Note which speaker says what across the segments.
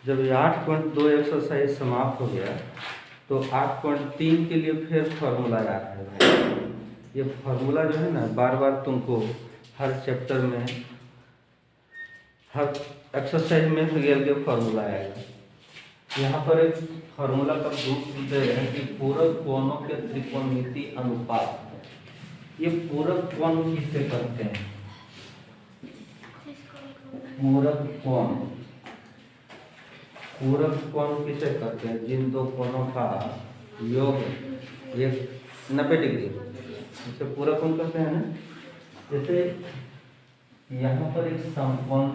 Speaker 1: जब ये 8.2 एक्सरसाइज समाप्त हो गया तो 8.3 के लिए फिर फार्मूला याद है भाई। ये फार्मूला जो है ना बार बार तुमको हर चैप्टर में हर एक्सरसाइज में रियल के फार्मूला आएगा। यहाँ पर एक फार्मूला का प्रूफ दे रहे हैं कि पूरक कोणों के त्रिकोणमिति अनुपात। ये पूरक कोण किससे करते हैं? पूरक कोण किसे करते हैं? जिन दो कोणों का योग ये 90 डिग्री, इसे पूरक कोण कहते हैं ना। जैसे यहाँ पर एक समकोण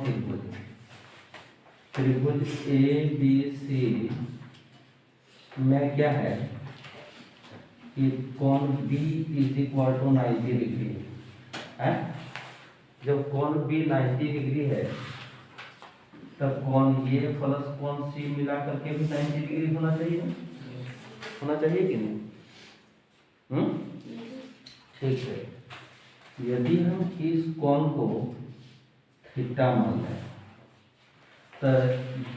Speaker 1: त्रिभुज ABC में क्या है कि कोण B = 90 डिग्री है। जब कोण B 90 डिग्री है तब कोण A प्लस कोण C मिला करके भी 90 डिग्री होना चाहिए कि नहीं? ठीक है। यदि हम इस कोण को थीटा मान लें तो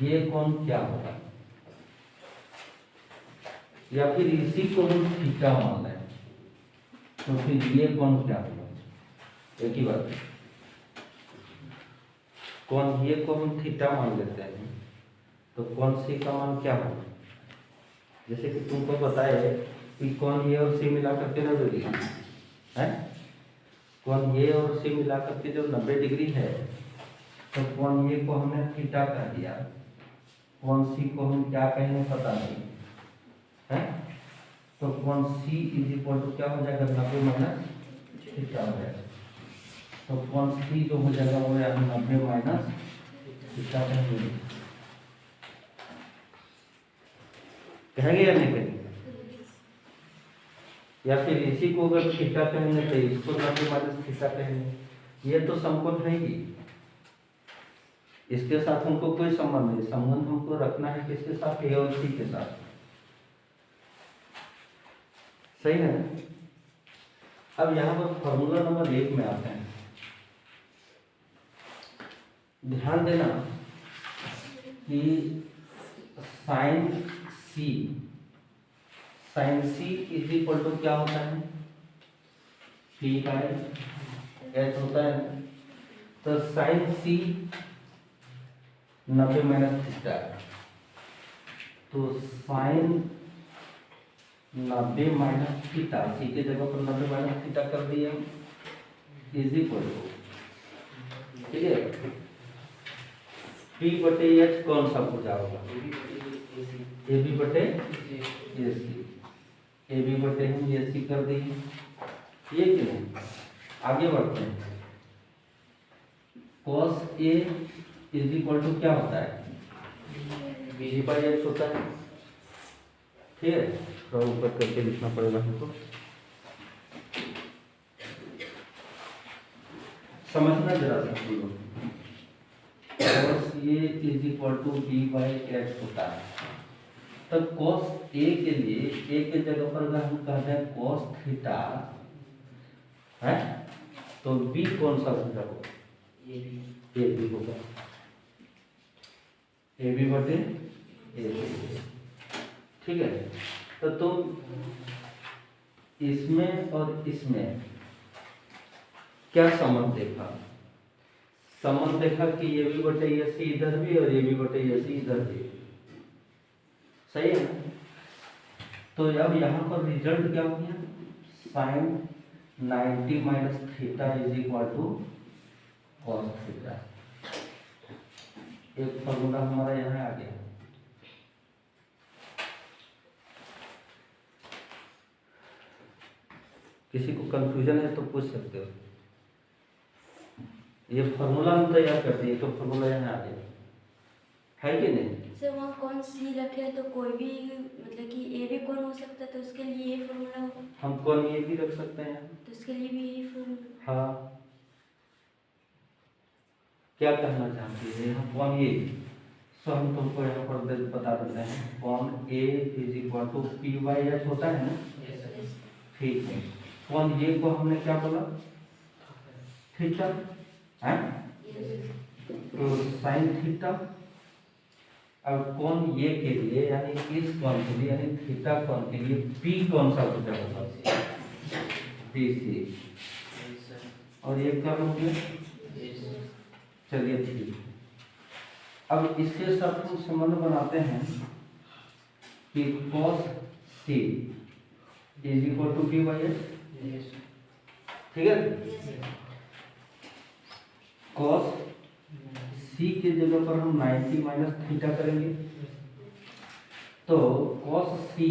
Speaker 1: ये कोण क्या होगा? या फिर इसी को हम थीटा मान लें तो फिर ये कोण क्या होगा? एक ही बात है। कोण ये को हम थीटा मान लेते हैं तो कोण सी का मान क्या होगा? जैसे कि तुमको बताए कि कोण ये और सी मिला करके 90 डिग्री है। कोण ये और सी मिला करके जो 90 डिग्री है तो कोण ये को हमने थीटा कह दिया, कोण सी को हम क्या कहेंगे पता नहीं है। तो कोण सी = क्या हो जाएगा? 90 माइनस थीटा हो जाएगा। तो कोण सी जो हो जाएगा वो 90 माइनस थीटा कहेंगे या नहीं कहेंगे? या फिर इसी को अगर थीटा कहेंगे तो इसको 90 माइनस थीटा कहेंगे। ये तो समकोण है ही, इसके साथ हमको कोई संबंध नहीं। संबंध हमको रखना है किसके साथ? ए और सी के साथ। सही है ना? अब यहाँ पर फॉर्मूला नंबर 1 में आते हैं। ध्यान देना कि साइन सी = क्या होता है? P/H होता है। तो साइन सी 90 माइनस थीटा, तो साइन 90 माइनस थीटा, सी के जगह पर 90 माइनस थीटा कर दिए = ठीक है। P/H कौन सा पूजा होगा? AB/AC। हम AC कर देंगे, ये कि नहीं? आगे बढ़ते हैं। cos A = क्या होता है? B/H होता है। ठीक है, थोड़ा ऊपर करके लिखना पड़ेगा हमको। समझना जरा सा लोग। cos A = B/H होता है। तब cos A के लिए A के जगह पर अगर हम कहते हैं cos थीटा है तो B कौन सा होगा? AB होगा। AB/AC। ठीक है। तो तुम इसमें और इसमें क्या संबंध देखा? संबंध देखा कि AB/AC इधर भी और AB/AC इधर भी। सही है ना? तो अब यहाँ पर रिजल्ट क्या हो गया? Sine 90 minus theta = cos theta. एक फॉर्मूला हमारा यहाँ आ गया। किसी को कंफ्यूजन है तो पूछ सकते हो। ये फॉर्मूला हम तैयार करते हैं, तो फॉर्मूला यहाँ आ गया है कि नहीं?
Speaker 2: सर वहाँ कौन सी रखे तो कोई भी मतलब कि ए भी कौन हो सकता है, तो उसके लिए ये फॉर्मूला होगा।
Speaker 1: हम कौन ये भी रख सकते हैं
Speaker 2: तो उसके लिए भी यही फॉर्मूला।
Speaker 1: हाँ, क्या कहना चाहती है यहाँ कौन ये? सो हम तुमको यहाँ पर बता देते हैं। कौन A = P/H होता है ना। ठीक है। कौन ये को हमने क्या बोला? थीटा है। तो साइन थीटा अब कौन ये के लिए यानी इस कौन के लिए यानी थीटा कौन के लिए बी कौन सा हो जाएगा? B C. और ये कब हो गया? चलिए ठीक। अब इसके साथ हम संबंध बनाते हैं कि cos c is equal to B by S. ठीक है, cos c के जगह पर हम 90 माइनस थीटा करेंगे, तो cos c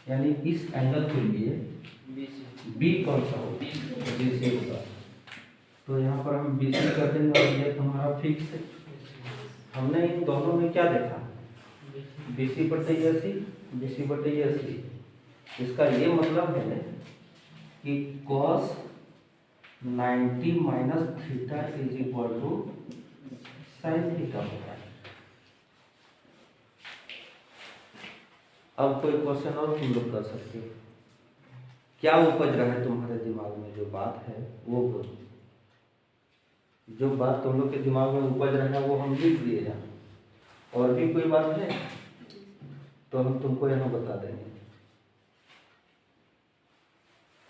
Speaker 1: यानी इस एंगल के लिए b कौन सा होगा? BC होगा। तो यहाँ पर हम BC कर देंगे और ये तुम्हारा फिक्स है। हमने इन दोनों में क्या देखा? BC बटे AC, BC बटे AC। इसका ये मतलब है कि cos 90 minus theta is equal to sine theta होगा। अब कोई क्वेश्चन और तुम लोग कर सकते हो? क्या उपज रहा है तुम्हारे दिमाग में? जो बात है वो बोलो। जो बात तुम लोग के दिमाग में उपज रहा है वो हम लिख दिए यहाँ। और भी कोई बात है तो हम तुमको यहाँ बता देंगे।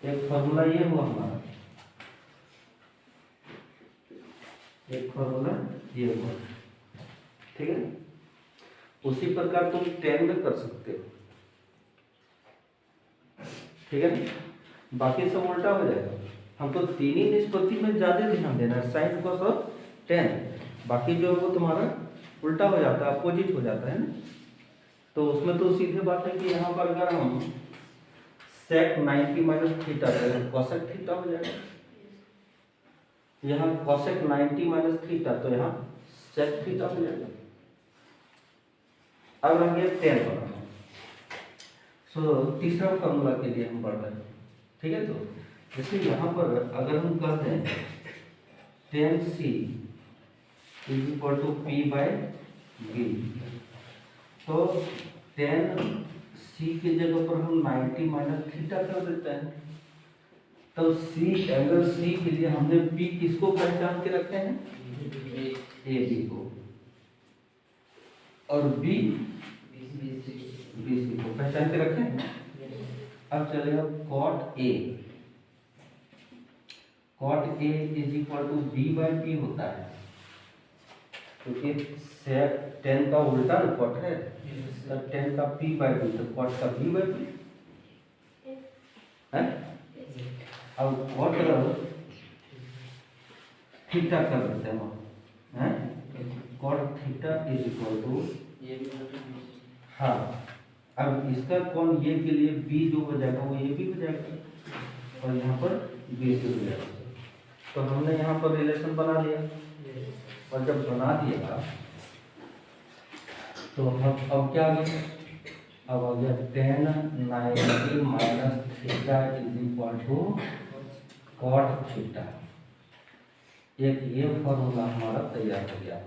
Speaker 1: एक फॉर्मूला ये हुआ हमारा, एक फॉर्मूला ये हुआ, ठीक है। उसी प्रकार तुम 10 में कर सकते हो, ठीक है। बाकी सब उल्टा हो जाएगा। हमको तीन ही निष्पत्ति में ज्यादा ध्यान देना है, साइन कॉस और टेन। बाकी जो है वो तुम्हारा उल्टा हो जाता है, अपोजिट हो जाता है ना। तो उसमें तो सीधे बात है कि यहाँ पर अगर हम सेक 90 माइनस थीटा करें कॉसेक थीटा हो जाएगा। यहाँ कॉसेक 90 माइनस थीटा तो यहाँ सेक थीटा हो जाएगा। अब रह गया 10 वाला। सो तीसरा फॉर्मूला के लिए हम पढ़ रहे हैं, ठीक है। तो जैसे यहाँ पर अगर हम कह दें 10c is equal to P by B, तो 10c की जगह पर हम 90 माइनस थीटा कर देते हैं। तो c एंगल c के लिए हमने p किसको पहचान के रखे हैं? ए बी को, और b BC को पहचान के रखे हैं। अब चलेगा cot A is equal to b by P होता है, क्योंकि सेक 10 का उल्टा cot है, तो 10 का p बाई बी, तो cot का b बाई पी है। अब cot थीटा कर देते हैं, cot theta is equal to, हाँ। अब इसका कौन ये के लिए b जो हो जाएगा वो ये भी हो जाएगा, और यहाँ पर b से हो जाएगा। तो हमने यहाँ पर रिलेशन बना लिया, और जब बना दिया तो हम अब क्या आ गया? अब आ गया 10 90 minus theta is equal to cot theta. एक ये फॉर्मूला हमारा तैयार हो गया,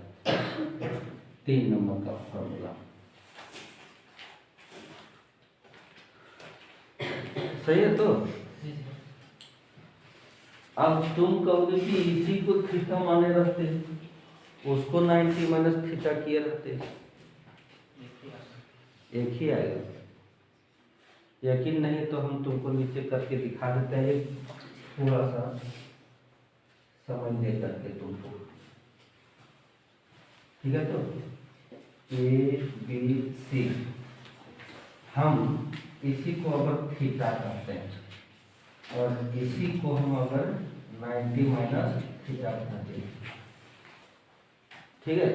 Speaker 1: 3 नंबर का फॉर्मूला। सही है। तो अब तुम कहोगे कि इसी को थीटा माने रहते, उसको 90 माइनस थीटा किए रहते, एक ही आएगा। यकीन नहीं तो हम तुमको नीचे करके दिखा देते हैं, थोड़ा सा समझ दे करके तुमको, ठीक है। तो ए बी सी, हम इसी को अगर थीटा करते हैं और इसी को हम अगर 90 माइनस थीटा बनाते हैं, ठीक है।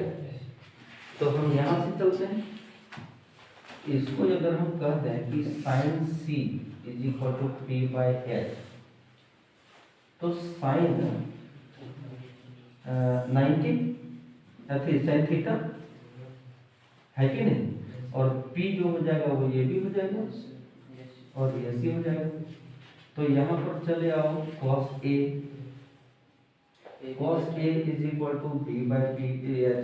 Speaker 1: तो हम यहाँ से चलते हैं, इसको अगर हम कह दें कि sine C is equal to P by H, तो साइन 90 साइन थीटा है कि नहीं, और p जो हो जाएगा वो ये भी हो जाएगा और ये सी हो जाएगा। तो यहाँ पर चले आओ cos A is equal to b by P H.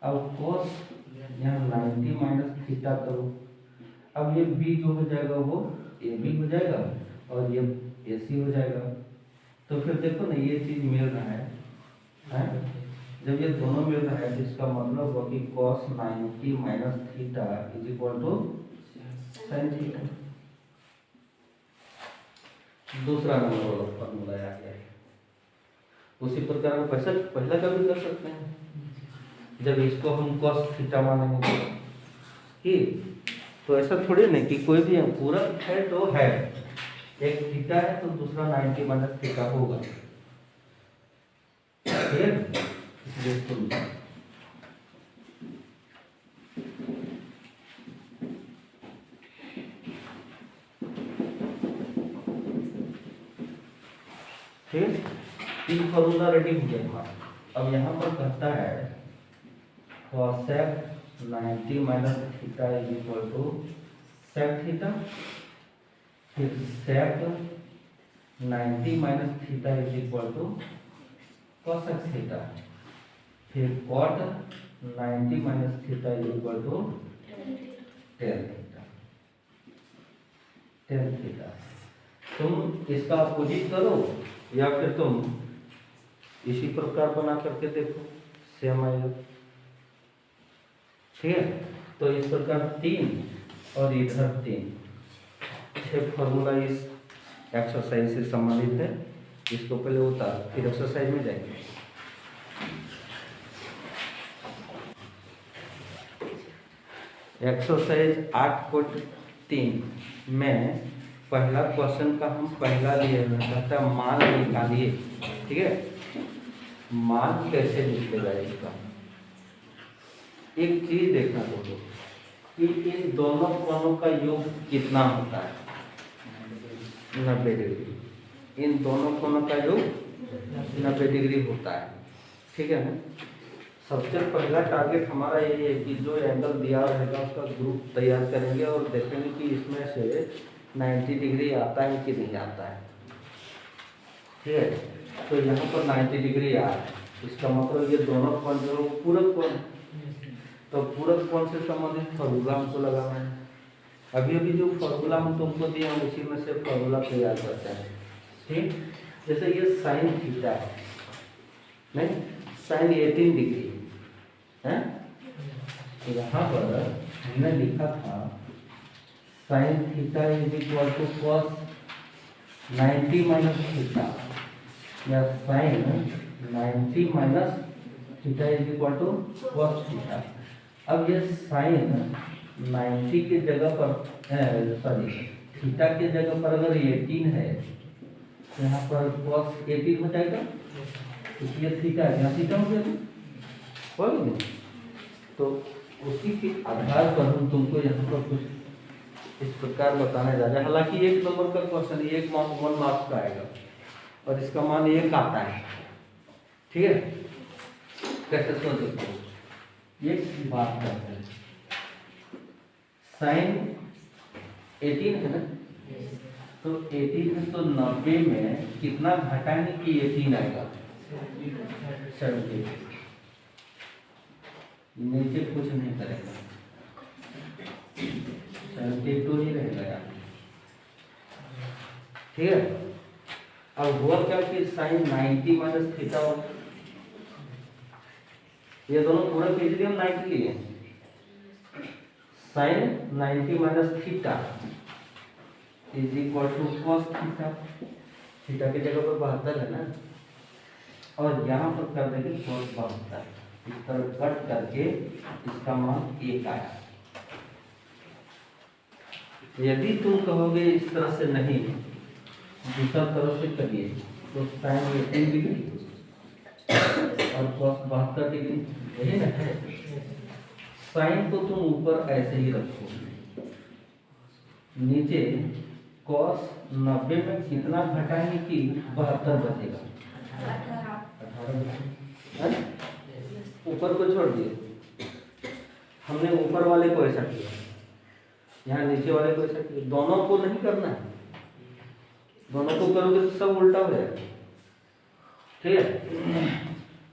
Speaker 1: अब cos यहाँ 90 माइनस थीटा करो, अब ये b जो हो जाएगा वो a भी हो जाएगा और ये AC हो जाएगा। तो फिर देखो ना ये चीज मिल रहा है? जब ये दोनों मिल रहा है तो इसका मतलब हुआ कि cos 90 minus theta is equal to sine theta. दूसरा नंबर वाला फॉर्मूला आ गया है। उसी प्रकार में पहला का भी कर सकते हैं, जब इसको हम cos थीटा मानेंगे कि तो ऐसा थोड़ी नहीं कि कोई भी पूरक है तो है, एक थीटा है तो दूसरा 90 माइनस थीटा होगा, ठीक है। इसलिए सुन ठीक, तीन फॉर्मूला रेडी हो गया हमारा। अब यहाँ पर कहता है cosec 90 minus theta is equal to sec theta, फिर sec 90 minus theta is equal to cosec theta, फिर cot 90 minus theta is equal to tan theta. tan theta तुम इसका अपोजिट करो या फिर तुम इसी प्रकार बना करके देखो, सेम आएगा, ठीक है। तो इस प्रकार 3 और इधर 3, 6 फॉर्मूला इस एक्सरसाइज से संबंधित है। इसको पहले उतार फिर एक्सरसाइज में जाएंगे। एक्सरसाइज 8.3 में पहला क्वेश्चन का हम पहला लिए कहता है मान निकालिए, ठीक है। मान कैसे निकलेगा इसका, एक चीज देखना दोस्तों कि इन दोनों कोणों का योग कितना होता है, 90 डिग्री। इन दोनों कोणों का योग 90 डिग्री होता है, ठीक है ना। सबसे पहला टारगेट हमारा ये है कि जो एंगल दिया रहेगा उसका ग्रुप तैयार करेंगे और देखेंगे कि इसमें से 90 डिग्री आता है कि नहीं आता है, ठीक है। तो यहाँ पर 90 डिग्री आ रहा है, इसका मतलब ये दोनों कोण जो पूरक कोण, तो पूरक कोण से संबंधित फॉर्मूला हमको लगाना है। अभी अभी जो फॉर्मूला हम तुमको दिए हम उसी में से फॉर्मूला तैयार करते हैं, ठीक। जैसे ये साइन थीटा है, नहीं साइन 18 डिग्री है, तो यहाँ पर हमने लिखा था sine theta is equal to cos 90 minus theta, या sine 90 minus theta is equal to cos theta. अब ये साइन 90 के जगह पर सॉरी थीटा के जगह पर अगर 18 है तो यहाँ पर कॉस 18 हो जाएगा, इसलिए थीटा यहाँ थीटा हो जाएगा, हो गया। तो उसी के आधार पर हम तुमको यहाँ पर कुछ इस प्रकार बताने जा रहे हैं। हालांकि 1 नंबर का क्वेश्चन 1 मार्क्स का आएगा और इसका मान 1 आता है, ठीक है। कैसे सोचो, एक बात करते हैं, साइन 18 है ना, तो 18 है तो 90 में कितना घटाएंगे कि 18 आएगा, 70। नीचे कुछ नहीं करेगा, 72 ही रहेगा यार, ठीक है। अब हुआ क्या कि साइन 90 माइनस थीटा, ये दोनों पूरा इसलिए हम 90 लिए, sine 90 minus theta is equal to cos theta, theta की जगह पर 72 है ना, और यहाँ पर कर देंगे कॉस 72, इस तरह कट करके इसका मान 1 आया। यदि तुम कहोगे इस तरह से नहीं, दूसरा तरह से करिए, तो साइन 18 डिग्री और कॉस 72 डिग्री, यही ना है। साइन को तुम ऊपर ऐसे ही रखो, नीचे कॉस 90 में कितना घटाएंगे कि 72 बचेगा, 18 ऊपर को छोड़ दिए, हमने ऊपर वाले को ऐसा किया, यहाँ नीचे वाले को ऐसा किया, दोनों को नहीं करना है, दोनों को करोगे तो सब उल्टा हो जाएगा, ठीक है।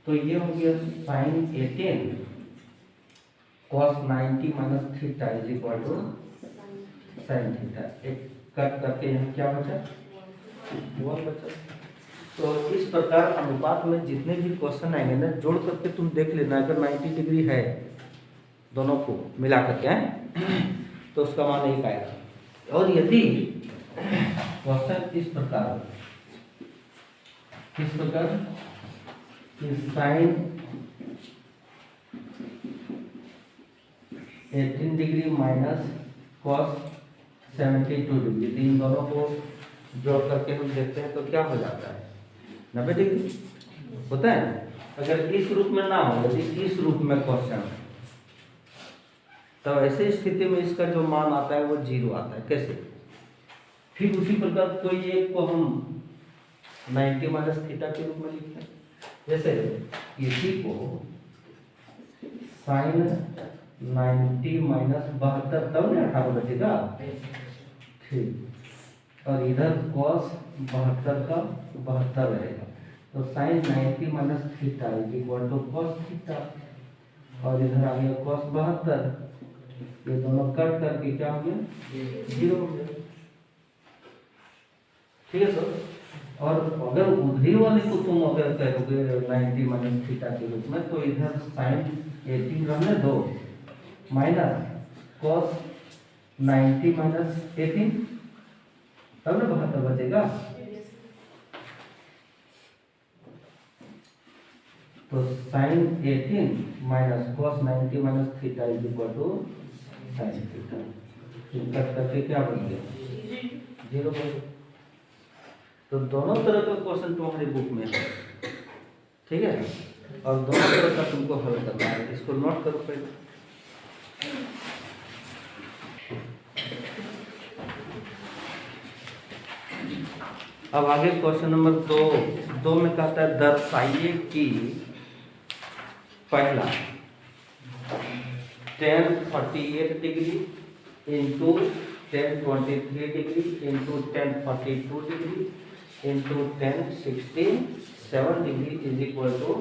Speaker 1: तो ये हो गया sine 18 cos 90 minus theta is equal to sine theta. एक कट करके यहाँ क्या बचा, 1 बचा, तो इस प्रकार अनुपात में जितने भी क्वेश्चन आएंगे ना, जोड़ करके तुम देख लेना, अगर 90 डिग्री है दोनों को मिला करके तो उसका मान 1 आएगा। और यदि क्वेश्चन इस प्रकार sine 18 degree minus cos 72 degree, तो इन दोनों को जोड़ करके हम देखते हैं तो क्या हो जाता है, 90 डिग्री होता है। अगर इस रूप में ना हो, यदि इस रूप में क्वेश्चन है, तो ऐसे स्थिति में इसका जो मान आता है वो 0 आता है। कैसे? फिर उसी प्रकार कोई एक को हम 90 माइनस थीटा के रूप में लिखते हैं। जैसे इसी को साइन 90 माइनस 72, तब ना 18 बचेगा, ठीक। और इधर cos 72 का 72 रहेगा, तो sine 90 minus theta is equal to cos theta, और इधर आ गया cos 72, ये दोनों कट करके क्या हो गया, 0 हो गया। ठीक है सर। और अगर उधरी वाले को तुम अगर कहोगे 90 माइनस थीटा के रूप में, तो इधर साइन 18 रहने दो माइनस cos 90 माइनस 18, तब ना 72 बचेगा। तो sine 18 minus cos 90 minus theta is equal to sine theta, cut करके क्या बन गया, 0 बन गया। तो दोनों तरह का क्वेश्चन तुम्हारी बुक में है, ठीक है, और दोनों तरह का तुमको हल करना है, इसको नोट करो पहले। अब आगे क्वेश्चन नंबर 2 में कहता है दर्शाइए कि पहला tan 48 degree into tan 23 degree into tan 42 degree into tan 67 degree is equal to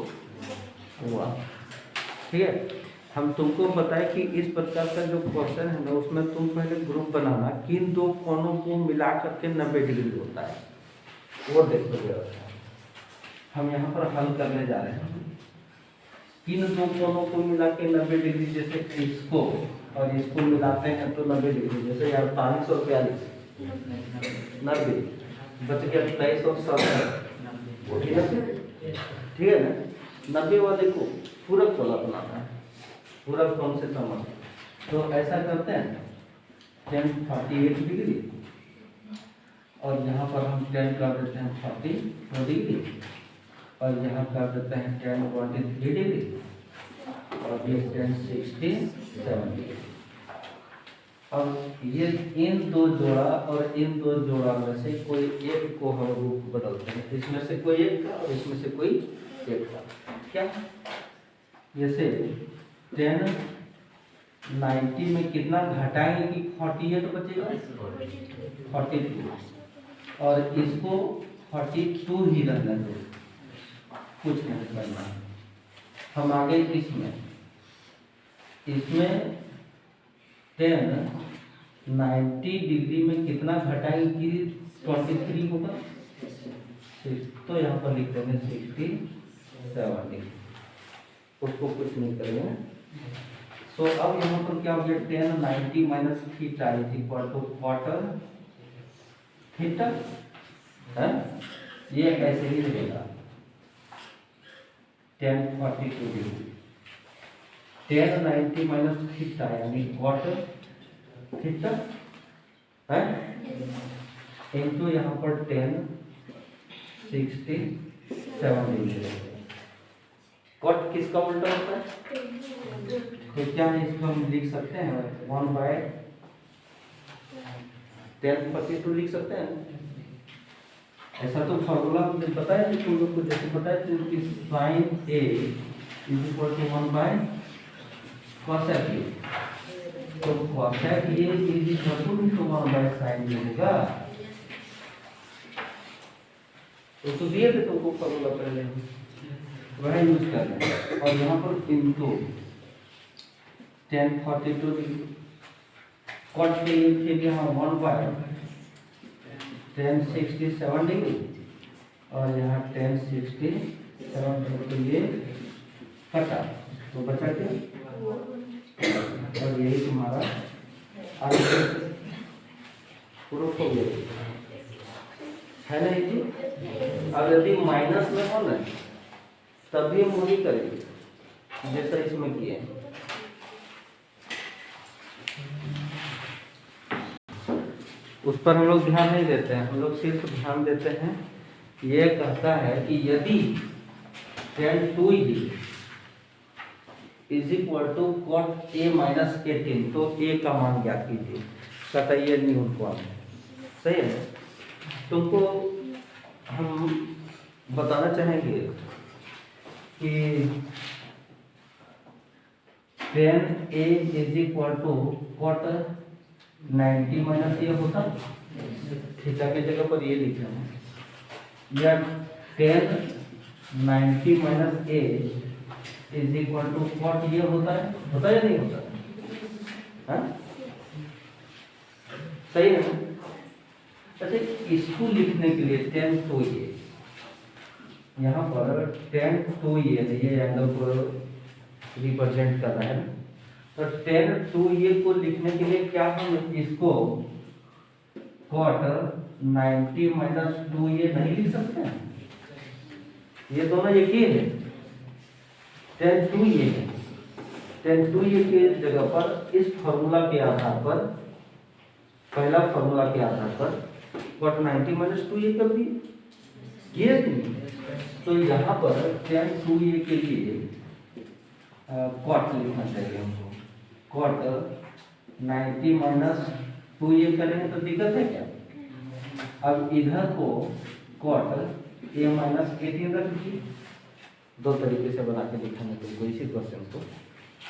Speaker 1: 1। ठीक है, हम तुमको बताए कि इस प्रकार का जो क्वेश्चन है ना, उसमें तुम पहले ग्रुप बनाना, किन दो कोणों को मिला करके 90 डिग्री होता है वो देखोगे। हम यहाँ पर हल करने जा रहे हैं, किन दो कोणों को मिला के 90 डिग्री, जैसे इसको और इसको मिलाते हैं तो 90 डिग्री, जैसे 48 और 42 90 बच गया 23 और 70, ठीक है ना। 90 वाले को पूरक वाला बनाना है, पूरक कौन से समझ, तो ऐसा करते हैं tan 48 डिग्री और यहाँ पर हम tan कर देते हैं 42 डिग्री और यहाँ कर देते हैं tan 23 डिग्री और ये tan 67 डिग्री। अब ये इन दो जोड़ा और इन दो जोड़ा में से कोई एक को हम रूप बदलते हैं, इसमें से कोई एक का और इसमें से कोई एक का। क्या जैसे tan 90 में कितना घटाएंगे कि 48 बचेगा, 42, और इसको 42 ही रहने दो, कुछ नहीं करना। हम आगे इसमें tan 90 डिग्री में कितना घटाएंगे कि 23 होगा, तो यहाँ पर लिख देंगे 67 डिग्री, उसको कुछ नहीं करेंगे। तो अब यहाँ पर क्या हो गया, tan 90 minus theta is equal to quarter theta है, ये ऐसे ही रहेगा tan 42 degree, tan 90 minus theta यानी क्वार्टर थीटा है इनटू यहाँ पर tan 67 डिग्री। कॉट किसका उल्टा होता है, तो क्या है, इसको हम लिख सकते हैं 1/tan 42 लिख सकते हैं। ऐसा तो फॉर्मूला मुझे पता है कि तुम लोग को जैसे पता है कि sine a is equal to 1/cosec a, तो cosec a is equal to 1/sin a होगा। तो दिए थे तुमको फॉर्मूला पहले, वह यूज कर रहे हैं। और यहाँ पर इनटू tan 42 डिग्री, कॉट के लिए फिर यहाँ 1/tan 67 डिग्री और यहाँ 1067 तो ये कटा तो बचा क्या, और यही तुम्हारा प्रूफ हो गया है ना जी। अब यदि माइनस में हो ना तब भी हम वही करेंगे जैसा इसमें किए। उस पर हम लोग ध्यान नहीं देते हैं, हम लोग सिर्फ ध्यान देते हैं ये कहता है कि यदि tan 2e is equal to cot a minus 18 तो a का मान ज्ञात कीजिए। कहता है ये न्यून फॉर्म है, सही है। तुमको हम बताना चाहेंगे कि tan a is equal to cot 90 minus ये होता थीटा के जगह पर ये लिखा है, या tan 90 minus a is equal to cot ये होता है या नहीं होता है? सही है ना। अच्छा इसको लिखने के लिए tan 2a यहाँ पर tan 2a ये एंगल को रिप्रेजेंट कर रहा है ना, तो tan 2a को लिखने के लिए क्या हम इसको cot 90 माइनस 2a नहीं लिख सकते हैं? ये दोनों एक ही है। tan 2a है, tan 2a के जगह पर इस फॉर्मूला के आधार पर, पहला फॉर्मूला के आधार पर cot 90 माइनस 2a कर दिए ये नहीं। तो यहाँ पर tan 2a के लिए cot लिखना चाहिए हमको, cot 90 माइनस 2a करेंगे तो दिक्कत है क्या। अब इधर को cot a माइनस 18 रख दीजिए। दो तरीके से बना के दिखाने तुमको इसी क्वेश्चन को,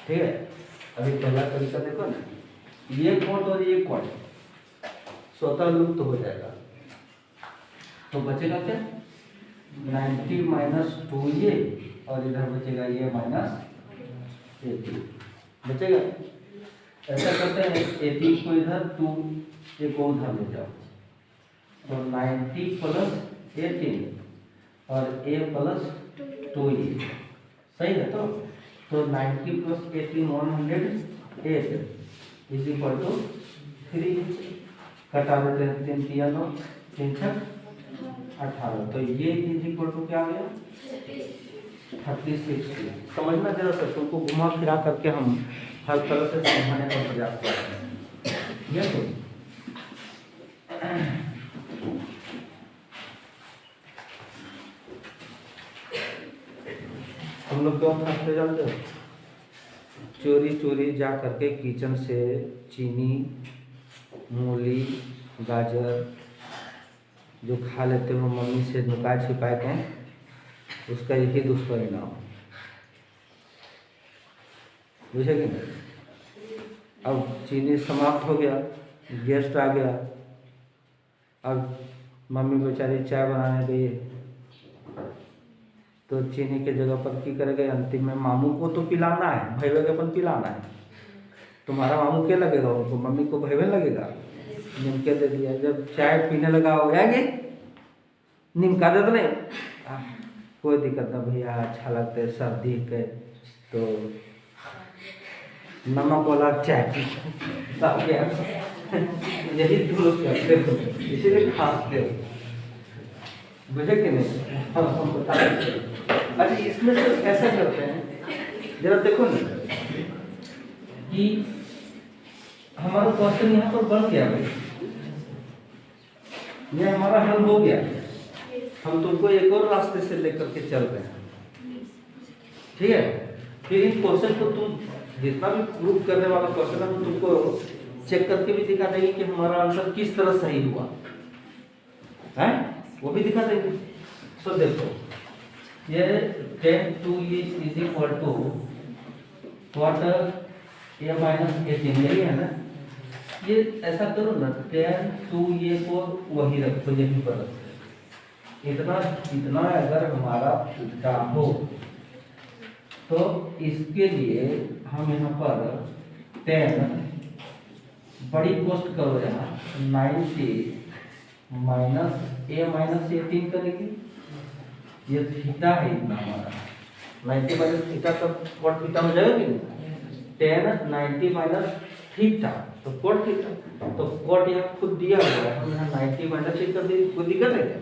Speaker 1: ठीक है। अभी पहला तरीका देखो ना, ये cot और ये cot स्वतः लुप्त हो जाएगा, तो बचेगा क्या 90 माइनस 2a और इधर बचेगा ये माइनस 18 बचेगा। ऐसा करते हैं 18 को इधर 2 एक और उधर ले जाओ, तो 90 प्लस 18 और a प्लस 2a सही है। तो 90 प्लस 18 108 इज इक्वल टू 3 कटा देते हैं 3 3 9 3 6 18, तो ये इज इक्वल टू क्या आ गया 36। समझना जरा सर, तुमको घुमा फिरा करके हम हर तरह से समझाने का प्रयास करते हैं। ये तो हम लोग क्यों खाते जानते हो, चोरी चोरी जा करके किचन से चीनी मूली गाजर जो खा लेते हो मम्मी से नुका छिपा के, उसका यही दुष्परिणाम बुझे कि नहीं। अब चीनी समाप्त हो गया, गेस्ट आ गया, अब मम्मी बेचारी चाय बनाने गई, तो चीनी के जगह पर की करेगा, अंतिम में मामू को तो पिलाना है, भैया के अपन पिलाना है। तुम्हारा मामू क्या लगेगा उनको, मम्मी को भैया लगेगा, निमके दे दिया। जब चाय पीने लगा हो गया कि निमका दे दो नहीं, कोई दिक्कत ना भैया, अच्छा लगता है सर्दी के तो नमक वाला चाय यही दुरुस्त करते हो, इसीलिए खाते हो, बुझे कि नहीं। हम बता देते हैं। अच्छा इसमें से ऐसा करते हैं, जरा देखो ना कि हमारा क्वेश्चन यहाँ पर बन गया भाई, ये हमारा हल हो गया। हम तुमको एक और रास्ते से लेकर के चल रहे हैं, ठीक है। फिर इन क्वेश्चन को तुम जितना भी प्रूफ करने वाला क्वेश्चन है, हम तुमको चेक करके भी दिखा देंगे कि हमारा आंसर किस तरह सही हुआ है, वो भी दिखा देंगे। सो देखो ये tan 2a is equal to cot a minus 18 यही है ना। ये ऐसा करो ना, tan 2a को वही रखो, यही पर रखो। इतना अगर हमारा उल्टा हो तो इसके लिए हम यहाँ पर 10 बड़ी पोस्ट करो, यहाँ 90 माइनस a माइनस 18 करेंगे, ये थीटा है इतना हमारा 90 माइनस थीटा तब कॉट थीटा हो जाएगा कि नहीं 10 90 माइनस थीटा तो कॉट थीटा तो कॉट यहाँ खुद दिया हुआ है हम यहाँ 90 माइनस थीटा कर दिए कोई दिक्कत है क्या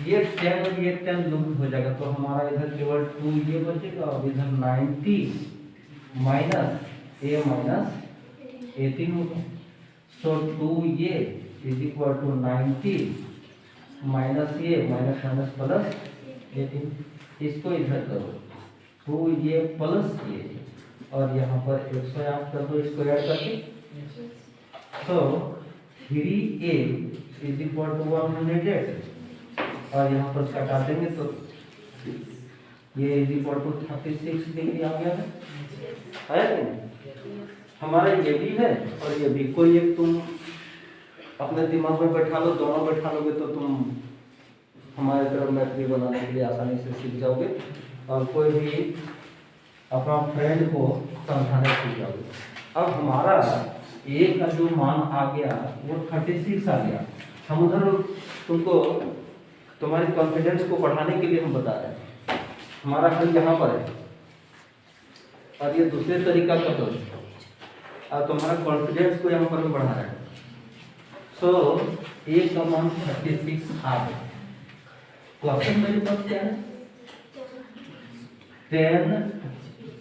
Speaker 1: ये 10 और ये 10 लुप्त हो जाएगा तो हमारा इधर केवल 2 ये बचेगा और इधर 90 माइनस a माइनस 18 होगा सो 2 ये इज इक्वल टू 90 माइनस ये माइनस माइनस प्लस 18 इसको इधर करो 2 ये प्लस ये और यहाँ पर 108 कर दो इसको ऐड करके तो 3a इज इक्वल टू 108 और यहाँ पर कटा देंगे तो ये इज इक्वल टू 36 डिग्री आ गया है नहीं हमारा ये भी है और ये भी कोई एक तुम अपने दिमाग में बैठा लो दोनों बैठा लोगे तो तुम हमारे तरफ मैथ्री बनाने के लिए आसानी से सीख जाओगे और कोई भी अपना फ्रेंड को समझाने सीख जाओगे अब हमारा ए का जो मान आ गया वो 36 आ गया हम उधर तुमको तुम्हारे कॉन्फिडेंस को बढ़ाने के लिए हम बता रहे हैं हमारा हल यहाँ पर है और ये दूसरे तरीका का तो और तुम्हारा कॉन्फिडेंस को यहाँ पर हम बढ़ा रहे हैं सो ए का मान 36 आ गया क्वेश्चन मेरे पास क्या है 10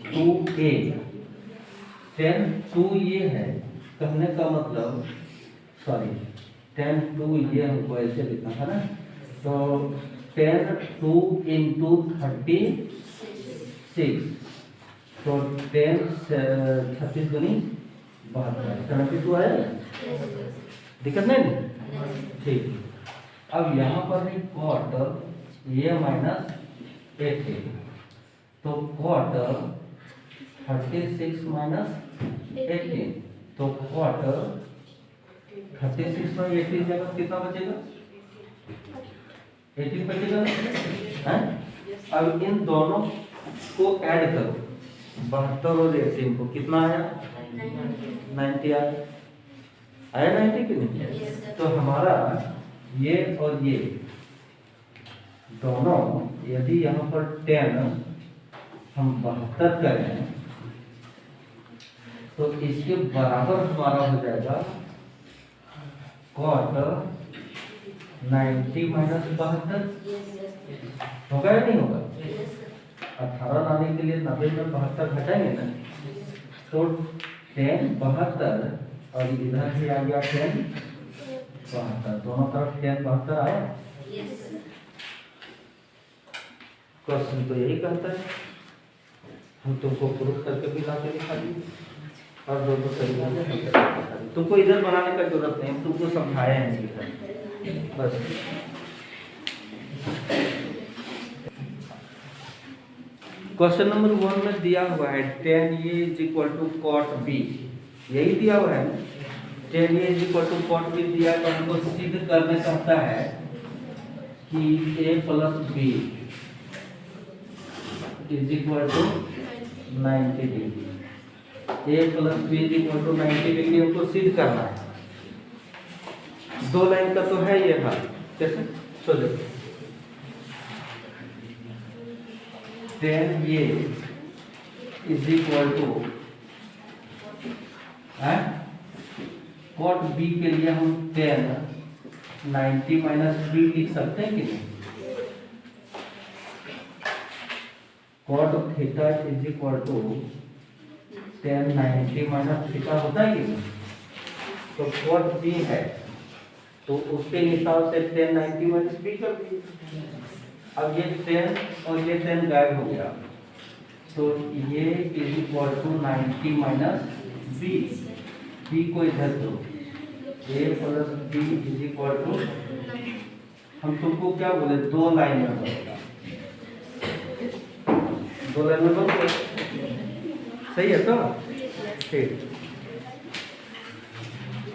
Speaker 1: 2a 10 2 ये है कहने का मतलब सॉरी 10 2 ये हमको ऐसे लिखना था ना तो 10 2 into 36 तो 10 36 गुनी 72 है दिक्कत नहीं ठीक अब यहाँ पर है कॉट ये माइनस 18 तो कॉट 36 माइनस 18 तो कॉट 36 में 18 जगह कितना बचेगा 18 बचेगा हैं अब इन दोनों को ऐड करो 72 और 18 को कितना आया 90 आया 90 कि नहीं तो हमारा ये और ये दोनों यदि यहाँ पर 10 हम 72 करें तो इसके बराबर हमारा हो जाएगा कॉट 90 माइनस 72 होगा या नहीं होगा 18 लाने के लिए 90 में 72 घटाएंगे ना तो 10 72 और इधर भी आ गया 10 72 दोनों तरफ 10 72 आया क्वेश्चन तो यही कहता है हम तुमको प्रूफ करके भी ला के दिखा दिए और दो तरीकों से तुमको इधर बनाने का जरूरत नहीं हम तुमको समझाए हैं इधर बस क्वेश्चन नंबर 1 में दिया हुआ है 10 a is equal to cot b यही दिया हुआ है 10 a is equal to cot b दिया तो हमको सिद्ध करने कहता है कि a plus b is equal to 90 degree a plus b is equal to 90 degree हमको सिद्ध करना है दो लाइन का तो है ये हल कैसे चलो 10 a is equal to cot b के लिए हम 10 90 माइनस b लिख सकते हैं कि नहीं cot theta is equal to 10 90 minus theta होता है कि नहीं तो कॉट b है तो उसके हिसाब से 10 90 माइनस b कर दिए अब ये 10 और ये 10 गायब हो गया तो ये is equal to 90 minus b को इधर दो a plus b is equal to हम तुमको क्या बोले दो लाइन में बनेगा दो लाइन में बन सही है तो ठीक